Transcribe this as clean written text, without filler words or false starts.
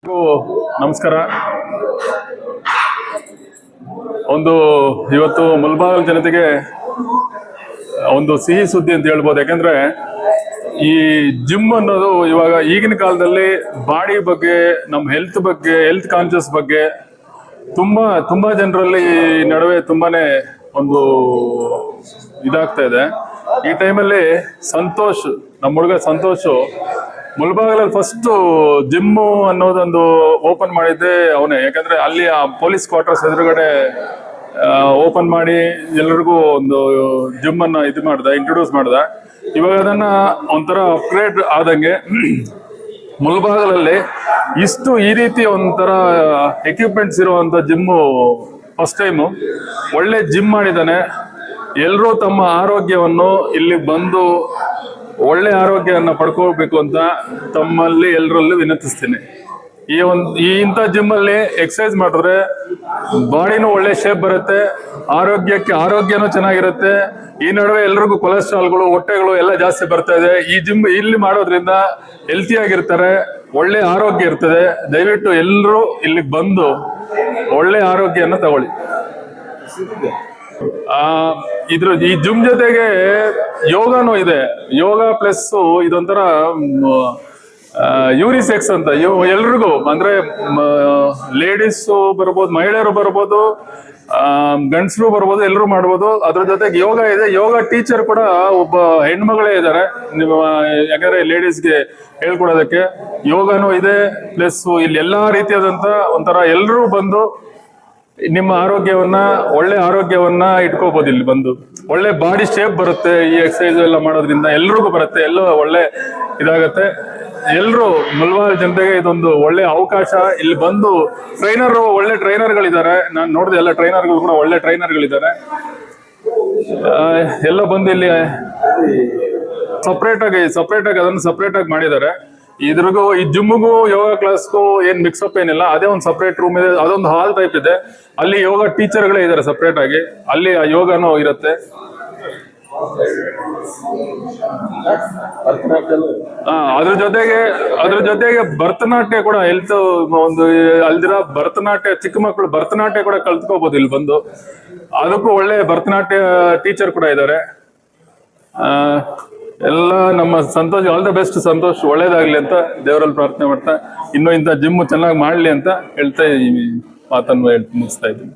ನಮಸ್ಕಾರ. ಇವತ್ತು ಮುಳಬಾಗಿಲು ಜನತೆಗೆ ಒಂದು ಸಿಹಿ ಸುದ್ದಿ ಅಂತ ಹೇಳ್ಬೋದು. ಯಾಕಂದ್ರೆ ಈ ಜಿಮ್ ಅನ್ನೋದು ಇವಾಗ ಈಗಿನ ಕಾಲದಲ್ಲಿ ಬಾಡಿ ಬಗ್ಗೆ, ನಮ್ಮ ಹೆಲ್ತ್ ಕಾನ್ಶಿಯಸ್ ಬಗ್ಗೆ ತುಂಬಾ ಜನರಲ್ಲಿ ನಡುವೆ ತುಂಬಾನೇ ಒಂದು ಇದಾಗ್ತಾ ಇದೆ. ಈ ಟೈಮಲ್ಲಿ ಸಂತೋಷ್, ನಮ್ಮ ಹುಡುಗ ಸಂತೋಷ್ ಮುಳಬಾಗಿಲಲ್ಲಿ ಫಸ್ಟ್ ಜಿಮ್ಮು ಅನ್ನೋದೊಂದು ಓಪನ್ ಮಾಡಿದ್ದೆ ಅವನೇ. ಯಾಕಂದ್ರೆ ಅಲ್ಲಿ ಆ ಪೊಲೀಸ್ ಕ್ವಾರ್ಟರ್ಸ್ ಎದುರುಗಡೆ ಓಪನ್ ಮಾಡಿ ಎಲ್ಲರಿಗೂ ಒಂದು ಜಿಮ್ ಅನ್ನ ಇಂಟ್ರೊಡ್ಯೂಸ್ ಮಾಡ್ದ. ಇವಾಗ ಅದನ್ನ ಒಂಥರ ಅಪ್ಗ್ರೇಡ್ ಆದಂಗೆ ಮುಳಬಾಗಿಲಲ್ಲಿ ಈ ರೀತಿ ಒಂಥರ ಎಕ್ವಿಪ್ಮೆಂಟ್ಸ್ ಇರುವಂತ ಜಿಮ್ಮು ಫಸ್ಟ್ ಟೈಮು ಒಳ್ಳೆ ಜಿಮ್ ಮಾಡಿದ್ದಾನೆ. ಎಲ್ಲರೂ ತಮ್ಮ ಆರೋಗ್ಯವನ್ನು ಇಲ್ಲಿ ಬಂದು ಒಳ್ಳೆ ಆರೋಗ್ಯವನ್ನು ಪಡ್ಕೋಬೇಕು ಅಂತ ತಮ್ಮಲ್ಲಿ ಎಲ್ಲರಲ್ಲೂ ವಿನಂತಿಸ್ತೀನಿ. ಇಂಥ ಜಿಮ್ಮಲ್ಲಿ ಎಕ್ಸರ್ಸೈಸ್ ಮಾಡಿದ್ರೆ ಬಾಡಿನೂ ಒಳ್ಳೆ ಶೇಪ್ ಬರುತ್ತೆ, ಆರೋಗ್ಯನೂ ಚೆನ್ನಾಗಿರುತ್ತೆ. ಈ ನಡುವೆ ಎಲ್ರಿಗೂ ಕೊಲೆಸ್ಟ್ರಾಲ್ಗಳು, ಹೊಟ್ಟೆಗಳು ಎಲ್ಲ ಜಾಸ್ತಿ ಬರ್ತಾ ಇದೆ. ಈ ಜಿಮ್ ಇಲ್ಲಿ ಮಾಡೋದ್ರಿಂದ ಹೆಲ್ತಿ ಆಗಿರ್ತಾರೆ, ಒಳ್ಳೆ ಆರೋಗ್ಯ ಇರ್ತದೆ. ದಯವಿಟ್ಟು ಎಲ್ಲರೂ ಇಲ್ಲಿಗೆ ಬಂದು ಒಳ್ಳೆ ಆರೋಗ್ಯನ ತಗೊಳ್ಳಿ. ಈ ಜಿಮ್ ಜೊತೆಗೆ ಯೋಗನೂ ಇದೆ. ಯೋಗ ಪ್ಲಸ್ ಇದೊಂಥರ ಯೂನಿಸೆಕ್ಸ್ ಅಂತ ಎಲ್ರಿಗೂ, ಅಂದ್ರೆ ಲೇಡೀಸ್ ಬರ್ಬೋದು, ಮಹಿಳೆಯರು ಬರ್ಬೋದು, ಗಂಡಸರು ಬರ್ಬೋದು, ಎಲ್ಲರೂ ಮಾಡ್ಬೋದು. ಅದ್ರ ಜೊತೆಗೆ ಯೋಗ ಇದೆ. ಯೋಗ ಟೀಚರ್ ಕೂಡ ಒಬ್ಬ ಹೆಣ್ಮಗಳೇ ಇದ್ದಾರೆ, ಯಾಕಂದ್ರೆ ಲೇಡೀಸ್ಗೆ ಹೇಳ್ಕೊಡೋದಕ್ಕೆ. ಯೋಗನೂ ಇದೆ. ಪ್ಲಸ್ ಇಲ್ಲಿ ಎಲ್ಲಾ ರೀತಿಯಾದಂತ ಒಂಥರ ಎಲ್ಲರೂ ಬಂದು ನಿಮ್ಮ ಒಳ್ಳೆ ಆರೋಗ್ಯವನ್ನ ಇಟ್ಕೋಬಹುದು. ಇಲ್ಲಿ ಬಂದು ಒಳ್ಳೆ ಬಾಡಿ ಶೇಪ್ ಬರುತ್ತೆ. ಈ ಎಕ್ಸರ್ಸೈಸ್ ಎಲ್ಲ ಮಾಡೋದ್ರಿಂದ ಎಲ್ರಿಗೂ ಬರುತ್ತೆ, ಎಲ್ಲ ಒಳ್ಳೆ ಇದಾಗತ್ತೆ. ಎಲ್ರು ಮುಳಬಾಗಿಲು ಜನತೆಗೆ ಇದೊಂದು ಒಳ್ಳೆ ಅವಕಾಶ. ಇಲ್ಲಿ ಬಂದು ಒಳ್ಳೆ ಟ್ರೈನರ್ಗಳಿದ್ದಾರೆ. ನಾನು ನೋಡಿದೆ, ಎಲ್ಲ ಟ್ರೈನರ್ಗಳು ಕೂಡ ಒಳ್ಳೆ ಟ್ರೈನರ್ಗಳಿದ್ದಾರೆ. ಎಲ್ಲ ಬಂದು ಇಲ್ಲಿ ಸಪ್ರೇಟ್ ಆಗಿ ಅದನ್ನು ಸಪ್ರೇಟ್ ಆಗಿ ಮಾಡಿದ್ದಾರೆ. ಇದ್ರಿಗೂ ಈ ಜಿಮ್ಗೂ ಯೋಗ ಕ್ಲಾಸ್ಗೂ ಏನ್ ಮಿಕ್ಸಪ್ ಏನಿಲ್ಲ. ಅದೇ ಒಂದು ಸಪ್ರೇಟ್ ರೂಮ್ ಇದೆ, ಅದೊಂದು ಹಾಲ್ ಟೈಪ್ ಇದೆ. ಅಲ್ಲಿ ಯೋಗ ಟೀಚರ್ಗಳೇ ಇದ್ದಾರೆ ಸಪ್ರೇಟ್ ಆಗಿ. ಅಲ್ಲಿ ಆ ಯೋಗನೂ ಇರುತ್ತೆ. ಅದ್ರ ಜೊತೆಗೆ ಭರತನಾಟ್ಯ ಕೂಡ ಭರತನಾಟ್ಯ, ಚಿಕ್ಕ ಮಕ್ಕಳು ಭರತನಾಟ್ಯ ಕೂಡ ಕಲ್ತ್ಕೋಬಹುದು ಇಲ್ಲಿ ಬಂದು. ಅದಕ್ಕೂ ಒಳ್ಳೆ ಭರತನಾಟ್ಯ ಟೀಚರ್ ಕೂಡ ಇದ್ದಾರೆ. ಎಲ್ಲ ನಮ್ಮ Santosh, all the best Santosh, ಒಳ್ಳೇದಾಗ್ಲಿ ಅಂತ ದೇವರಲ್ಲಿ ಪ್ರಾರ್ಥನೆ ಮಾಡ್ತಾ, ಇನ್ನೂ ಇಂಥ ಜಿಮ್ ಚೆನ್ನಾಗಿ ಮಾಡ್ಲಿ ಅಂತ ಹೇಳ್ತಾ ಈ ಮಾತನ್ನು ಮುಗಿಸ್ತಾ ಇದ್ದೀನಿ.